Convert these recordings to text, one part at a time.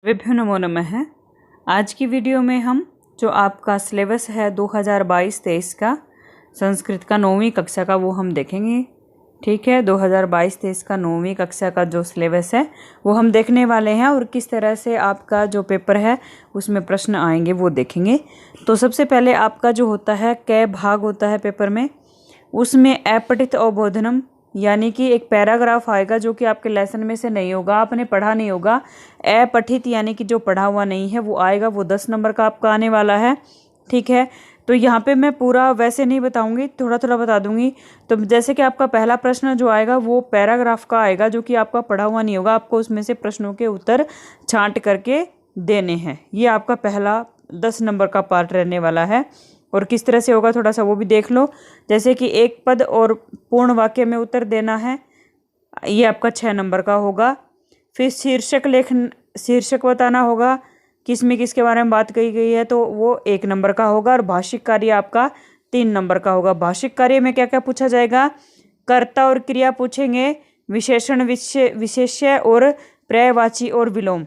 विभ्यो नमो नमः। आज की वीडियो में हम जो आपका सिलेबस है 2022-23 का संस्कृत का 9वीं कक्षा का वो हम देखेंगे। ठीक है, 2022-23 का 9वीं कक्षा का जो सिलेबस है वो हम देखने वाले हैं और किस तरह से आपका जो पेपर है उसमें प्रश्न आएंगे वो देखेंगे। तो सबसे पहले आपका जो होता है कै भाग होता है पेपर में, उसमें अपठित अवबोधनम यानी कि एक पैराग्राफ आएगा जो कि आपके लेसन में से नहीं होगा, आपने पढ़ा नहीं होगा। अपठित यानी कि जो पढ़ा हुआ नहीं है वो आएगा, वो 10 नंबर का आपका आने वाला है। ठीक है, तो यहाँ पे मैं पूरा वैसे नहीं बताऊंगी, थोड़ा थोड़ा बता दूंगी। तो जैसे कि आपका पहला प्रश्न जो आएगा वो पैराग्राफ का आएगा जो कि आपका पढ़ा हुआ नहीं होगा, आपको उसमें से प्रश्नों के उत्तर छांट करके देने हैं। ये आपका पहला 10 नंबर का पार्ट रहने वाला है। और किस तरह से होगा थोड़ा सा वो भी देख लो। जैसे कि एक पद और पूर्ण वाक्य में उत्तर देना है, ये आपका 6 नंबर का होगा। फिर शीर्षक बताना होगा, किस में किसके बारे में बात कही गई है, तो वो 1 नंबर का होगा। और भाषिक कार्य आपका 3 नंबर का होगा। भाषिक कार्य में क्या क्या पूछा जाएगा, कर्ता और क्रिया पूछेंगे, विशेषण विशेष्य और पर्यायवाची और विलोम।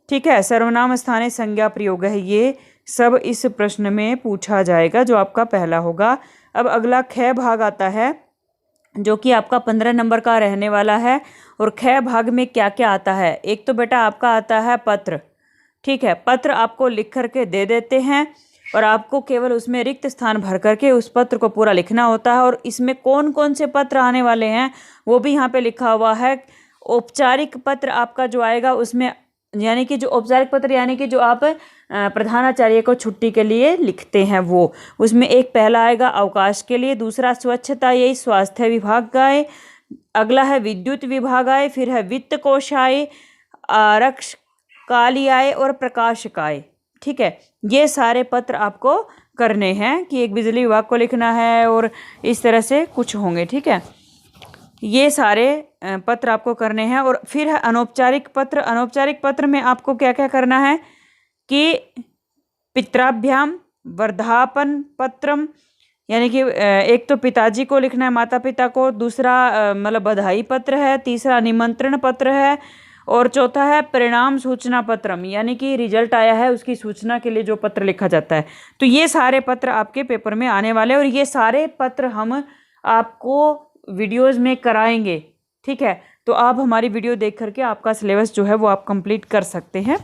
ठीक है, सर्वनाम स्थानीय संज्ञा प्रयोग है, ये सब इस प्रश्न में पूछा जाएगा जो आपका पहला होगा। अब अगला ख भाग आता है जो कि आपका 15 नंबर का रहने वाला है। और ख भाग में क्या क्या आता है, एक तो बेटा आपका आता है पत्र। ठीक है, पत्र आपको लिख करके दे देते हैं और आपको केवल उसमें रिक्त स्थान भर करके उस पत्र को पूरा लिखना होता है। और इसमें कौन कौन से पत्र आने वाले हैं वो भी यहाँ पे लिखा हुआ है। औपचारिक पत्र आपका जो आएगा उसमें, यानी कि जो औपचारिक पत्र यानी कि जो आप प्रधानाचार्य को छुट्टी के लिए लिखते हैं वो, उसमें एक पहला आएगा अवकाश के लिए, दूसरा स्वच्छता यही स्वास्थ्य विभाग का है, अगला है विद्युत विभाग आए, फिर है वित्त कोष आए, आरक्षकाली आए और प्रकाशक आए। ठीक है, ये सारे पत्र आपको करने हैं कि एक बिजली विभाग को लिखना है और इस तरह से कुछ होंगे। ठीक है, ये सारे पत्र आपको करने हैं। और फिर है अनौपचारिक पत्र। अनौपचारिक पत्र में आपको क्या क्या करना है कि पित्राभ्याम वर्धापन पत्रम, यानी कि एक तो पिताजी को लिखना है, माता पिता को, दूसरा मतलब बधाई पत्र है, तीसरा निमंत्रण पत्र है और चौथा है परिणाम सूचना पत्रम, यानी कि रिजल्ट आया है उसकी सूचना के लिए जो पत्र लिखा जाता है। तो ये सारे पत्र आपके पेपर में आने वाले हैं और ये सारे पत्र हम आपको वीडियोस में कराएंगे। ठीक है, तो आप हमारी वीडियो देख करके आपका सिलेबस जो है वो आप कंप्लीट कर सकते हैं।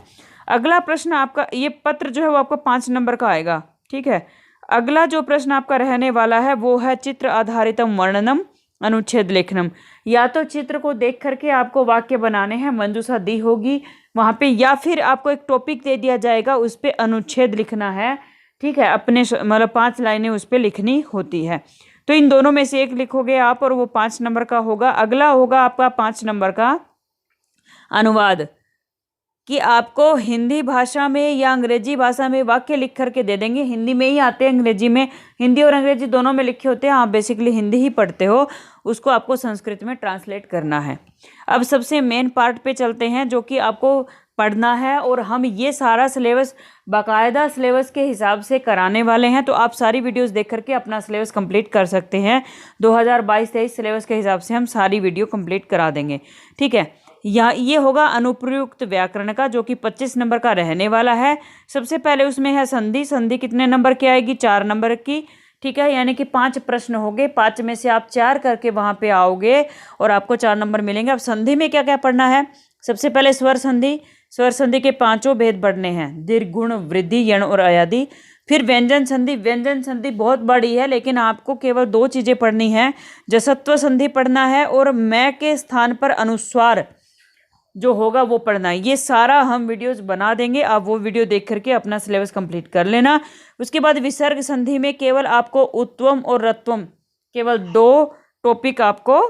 अगला प्रश्न आपका, ये पत्र जो है वो आपको 5 नंबर का आएगा। ठीक है, अगला जो प्रश्न आपका रहने वाला है वो है चित्र आधारितम वर्णनम अनुच्छेद लेखनम। या तो चित्र को देख करके आपको वाक्य बनाने हैं, मंजूषा दी होगी वहाँ पे, या फिर आपको एक टॉपिक दे दिया जाएगा उस पर अनुच्छेद लिखना है। ठीक है, अपने मतलब 5 लाइनें उस पर लिखनी होती है। तो इन दोनों में से एक लिखोगे आप और वो 5 नंबर का होगा। अगला होगा आपका 5 नंबर का अनुवाद, कि आपको हिंदी भाषा में या अंग्रेजी भाषा में वाक्य लिख करके दे देंगे। हिंदी में ही आते हैं, अंग्रेजी में, हिंदी और अंग्रेजी दोनों में लिखे होते हैं, आप बेसिकली हिंदी ही पढ़ते हो, उसको आपको संस्कृत में ट्रांसलेट करना है। अब सबसे मेन पार्ट पे चलते हैं जो कि आपको पढ़ना है और हम ये सारा सिलेबस बाकायदा सिलेबस के हिसाब से कराने वाले हैं। तो आप सारी वीडियोस देख करके अपना सिलेबस कंप्लीट कर सकते हैं। 2022-23 सिलेबस के हिसाब से हम सारी वीडियो कंप्लीट करा देंगे। ठीक है, ये होगा अनुप्रयुक्त व्याकरण का जो कि 25 नंबर का रहने वाला है। सबसे पहले उसमें है संधि। संधि कितने नंबर की आएगी, 4 नंबर की। ठीक है, यानी कि 5 प्रश्न होंगे, 5 में से आप 4 करके वहाँ पे आओगे और आपको 4 नंबर मिलेंगे। अब संधि में क्या क्या पढ़ना है, सबसे पहले स्वर संधि। स्वर संधि के 5 भेद पढ़ने हैं, दीर्घ, गुण, वृद्धि, यण और अयादि। फिर व्यंजन संधि। व्यंजन संधि बहुत बड़ी है लेकिन आपको केवल 2 चीज़ें पढ़नी है, जसत्व संधि पढ़ना है और मैं के स्थान पर अनुस्वार जो होगा वो पढ़ना है। ये सारा हम वीडियोस बना देंगे, आप वो वीडियो देख करके अपना सिलेबस कंप्लीट कर लेना। उसके बाद विसर्ग संधि में केवल आपको उत्वम और रत्वम, केवल 2 टॉपिक आपको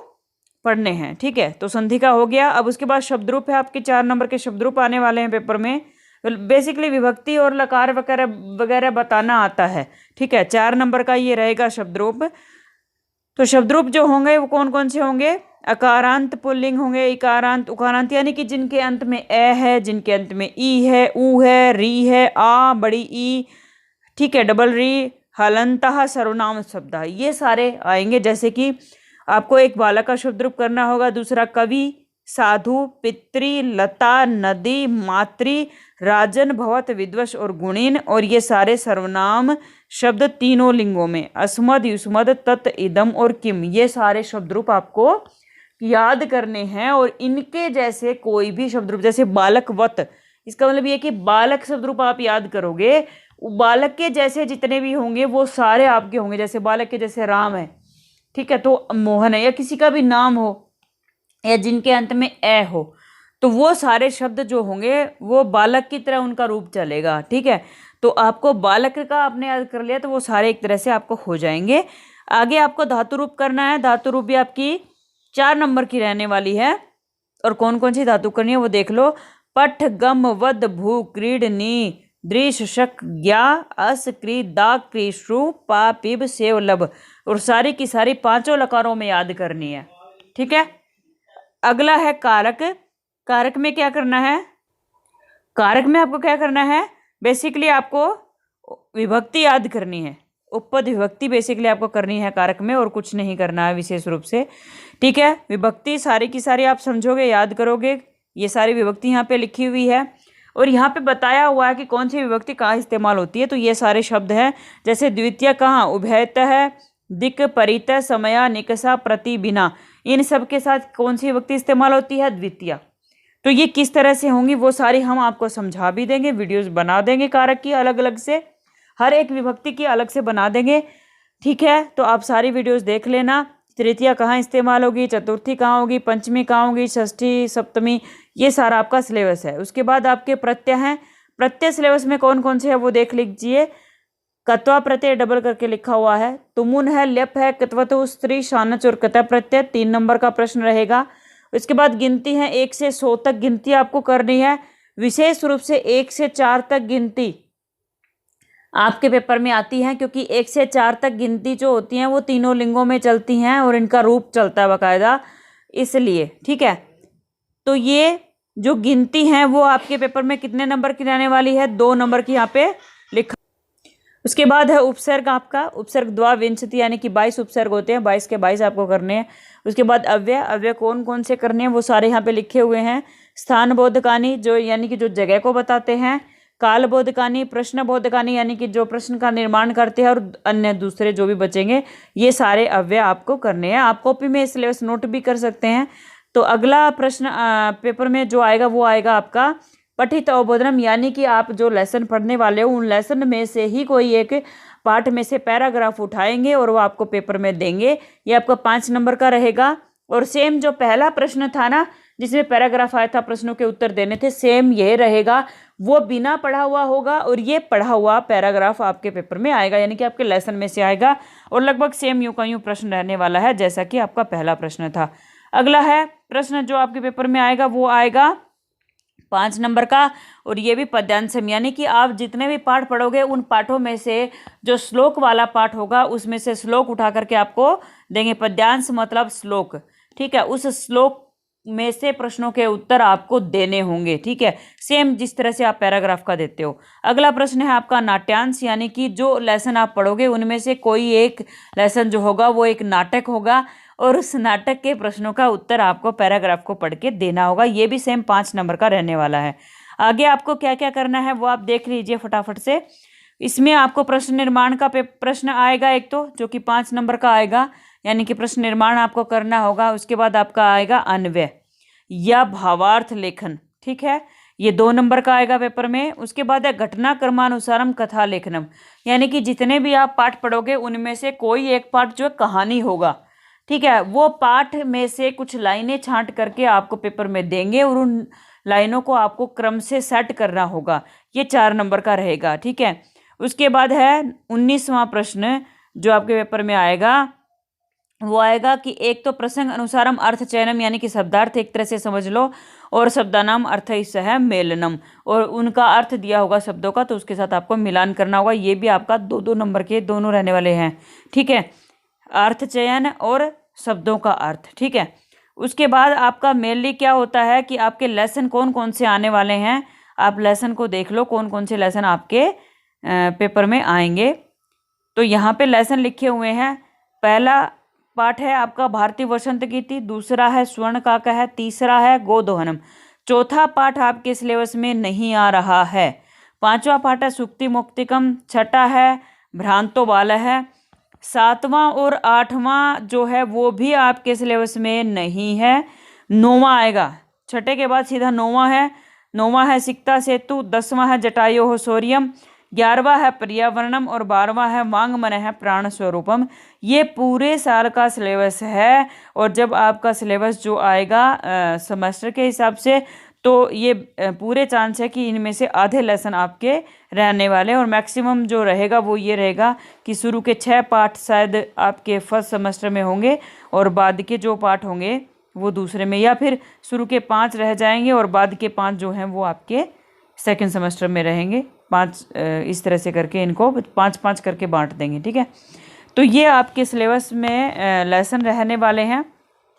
पढ़ने हैं। ठीक है, तो संधि का हो गया। अब उसके बाद शब्दरूप है, आपके 4 नंबर के शब्दरूप आने वाले हैं पेपर में। बेसिकली विभक्ति और लकार वगैरह वगैरह बताना आता है। ठीक है, 4 नंबर का ये रहेगा शब्दरूप। तो शब्दरूप जो होंगे वो कौन कौन से होंगे, अकारांत पुल्लिंग होंगे, इकारांत उकारांत, यानी कि जिनके अंत में ए है, जिनके अंत में ई है, ऊ है, री है, आ बड़ी ई, ठीक है, डबल री, हलंतः, सर्वनाम शब्द, ये सारे आएंगे। जैसे कि आपको एक बालक का शब्दरूप करना होगा, दूसरा कवि, साधु, पितृ, लता, नदी, मातृ, राजन, भवत, विद्वश और गुणीन। और ये सारे सर्वनाम शब्द तीनों लिंगों में, अस्मद, युष्मद, तत्, इदम और किम, ये सारे शब्द रूप आपको याद करने हैं। और इनके जैसे कोई भी शब्द रूप, जैसे बालकवत, इसका मतलब ये कि बालक शब्द रूप आप याद करोगे, बालक के जैसे जितने भी होंगे वो सारे आपके होंगे। जैसे बालक के जैसे राम है, ठीक है, तो मोहन है, या किसी का भी नाम हो या जिनके अंत में ए हो, तो वो सारे शब्द जो होंगे वो बालक की तरह उनका रूप चलेगा। ठीक है, तो आपको बालक का आपने याद कर लिया तो वो सारे एक तरह से आपको हो जाएंगे। आगे आपको धातु रूप करना है। धातु रूप भी आपकी 4 नंबर की रहने वाली है। और कौन कौन सी धातु करनी है वो देख लो। पठ, गम, वद, भू, क्रीड, नी, दृश, शक, ज्ञा, अस, क्री, दा, क्री, श्रु, पा, पिब, सेव, लब। और सारी की सारी 5 लकारों में याद करनी है। ठीक है, अगला है कारक। कारक में क्या करना है? कारक में आपको क्या करना है? बेसिकली आपको विभक्ति याद करनी है, उपपद विभक्ति बेसिकली आपको करनी है कारक में, और कुछ नहीं करना है विशेष रूप से। ठीक है, विभक्ति सारी की सारी आप समझोगे, याद करोगे। ये सारी विभक्ति यहाँ पे लिखी हुई है और यहाँ पे बताया हुआ है कि कौन सी विभक्ति कहाँ इस्तेमाल होती है। तो ये सारे शब्द हैं, जैसे द्वितीय कहाँ, उभयतः, दिक्, परितः, समया, निकषा, प्रति, बिना, इन सब के साथ कौन सी विभक्ति इस्तेमाल होती है? द्वितीय। तो ये किस तरह से होंगी वो सारी हम आपको समझा भी देंगे, वीडियोस बना देंगे कारक की अलग अलग से, हर एक विभक्ति की अलग से बना देंगे। ठीक है, तो आप सारी वीडियोस देख लेना। तृतीया कहाँ इस्तेमाल होगी, चतुर्थी कहाँ होगी, पंचमी कहाँ होगी, षष्ठी, सप्तमी, ये सारा आपका सिलेबस है। उसके बाद आपके प्रत्यय हैं। प्रत्यय सिलेबस में कौन कौन से है वो देख लीजिए। कत्वा प्रत्यय डबल करके लिखा हुआ है, तुमुन है, ल्यप है, कत्वतु, स्त्री, शानच और कतः प्रत्यय 3 नंबर का प्रश्न रहेगा। उसके बाद गिनती है, 1 से 100 तक गिनती आपको करनी है। विशेष रूप से 1 से 4 तक गिनती आपके पेपर में आती है, क्योंकि 1 से 4 तक गिनती जो होती हैं वो तीनों लिंगों में चलती हैं और इनका रूप चलता है बाकायदा, इसलिए। ठीक है, तो ये जो गिनती है वो आपके पेपर में कितने नंबर की रहने वाली है? 2 नंबर की यहाँ पे लिखा। उसके बाद है उपसर्ग। आपका उपसर्ग द्वाविंशति यानी कि 22 उपसर्ग होते हैं, 22 के 22 आपको करने हैं। उसके बाद अव्यय। अव्यय कौन कौन से करने हैं वो सारे यहाँ पे लिखे हुए हैं। स्थान बोधकानी, जो यानी कि जो जगह को बताते हैं। काल बोधकानी, प्रश्न बोधकानी यानी कि जो प्रश्न का निर्माण करते हैं, और अन्य दूसरे जो भी बचेंगे, ये सारे अव्यय आपको करने हैं। आप कॉपी में सिलेबस नोट भी कर सकते हैं। तो अगला प्रश्न पेपर में जो आएगा वो आएगा आपका पठित अवबोधनम, यानी कि आप जो लेसन पढ़ने वाले हो उन लेसन में से ही कोई एक पार्ट में से पैराग्राफ उठाएंगे और वो आपको पेपर में देंगे। ये आपका 5 नंबर का रहेगा। और सेम जो पहला प्रश्न था ना जिसमें पैराग्राफ आया था, प्रश्नों के उत्तर देने थे, सेम ये रहेगा, वो बिना पढ़ा हुआ होगा और ये पढ़ा हुआ पैराग्राफ आपके पेपर में आएगा, यानी कि आपके लेसन में से आएगा। और लगभग सेम यूं का यूं प्रश्न रहने वाला है जैसा कि आपका पहला प्रश्न था। अगला है प्रश्न जो आपके पेपर में आएगा वो आएगा 5 नंबर का, और ये भी पद्यांशम, यानी कि आप जितने भी पाठ पढ़ोगे उन पाठों में से जो श्लोक वाला पाठ होगा उसमें से श्लोक उठा करके आपको देंगे। पद्यांश मतलब श्लोक। ठीक है, उस श्लोक में से प्रश्नों के उत्तर आपको देने होंगे। ठीक है, सेम जिस तरह से आप पैराग्राफ का देते हो। अगला प्रश्न है आपका नाट्यांश, यानी कि जो लेसन आप पढ़ोगे उनमें से कोई एक लेसन जो होगा वो एक नाटक होगा, और उस नाटक के प्रश्नों का उत्तर आपको पैराग्राफ को पढ़ के देना होगा। ये भी सेम 5 नंबर का रहने वाला है। आगे आपको क्या क्या करना है वो आप देख लीजिए फटाफट से। इसमें आपको प्रश्न निर्माण का प्रश्न आएगा एक, तो जो कि 5 नंबर का आएगा, यानी कि प्रश्न निर्माण आपको करना होगा। उसके बाद आपका आएगा अन्वय या भावार्थ लेखन। ठीक है, ये 2 नंबर का आएगा पेपर में। उसके बाद है घटना क्रमानुसारम कथा लेखनम, यानी कि जितने भी आप पाठ पढ़ोगे उनमें से कोई एक पाठ जो कहानी होगा। ठीक है, वो पाठ में से कुछ लाइनें छांट करके आपको पेपर में देंगे और उन लाइनों को आपको क्रम से सेट करना होगा। ये 4 नंबर का रहेगा। ठीक है, उसके बाद है 19वां प्रश्न जो आपके पेपर में आएगा वो आएगा कि एक तो प्रसंग अनुसारम अर्थ चयनम, यानी कि शब्दार्थ एक तरह से समझ लो, और शब्दानाम अर्थ सह मेलनम, और उनका अर्थ दिया होगा शब्दों का तो उसके साथ आपको मिलान करना होगा। ये भी आपका 2-2 नंबर के दोनों रहने वाले हैं। ठीक है, अर्थ चयन और शब्दों का अर्थ। ठीक है, उसके बाद आपका मेनली क्या होता है कि आपके लेसन कौन कौन से आने वाले हैं। आप लेसन को देख लो कौन कौन से लेसन आपके पेपर में आएंगे। तो यहाँ पे लेसन लिखे हुए हैं। पहला पाठ है आपका भारतीय वसंत गीति, दूसरा है स्वर्ण काका है, तीसरा है गोदोहनम। चौथा पाठ आपके सिलेबस में नहीं आ रहा है। पांचवा पाठ है सुक्ति मुक्तिकम, छठा है भ्रांतो बाल है, सातवां और आठवां जो है वो भी आपके सिलेबस में नहीं है। नौवां आएगा, छठे के बाद सीधा नौवां है। नौवां है सिक्ता सेतु, 10वां है जटायो शौर्यम, 11वां है पर्यावरणम और 12वां है वांगमन है प्राण स्वरूपम। ये पूरे साल का सिलेबस है। और जब आपका सिलेबस जो आएगा सेमेस्टर के हिसाब से, तो ये पूरे चांस है कि इनमें से आधे लेसन आपके रहने वाले, और मैक्सिमम जो रहेगा वो ये रहेगा कि शुरू के 6 पाठ शायद आपके फर्स्ट सेमेस्टर में होंगे और बाद के जो पाठ होंगे वो दूसरे में, या फिर शुरू के 5 रह जाएंगे और बाद के 5 जो हैं वो आपके सेकंड सेमेस्टर में रहेंगे। 5 इस तरह से करके इनको 5-5 करके बांट देंगे, ठीक है। तो ये आपके सिलेबस में लेसन रहने वाले हैं।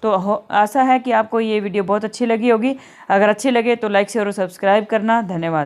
तो आशा है कि आपको ये वीडियो बहुत अच्छी लगी होगी। अगर अच्छी लगे तो लाइक शेयर और सब्सक्राइब करना। धन्यवाद।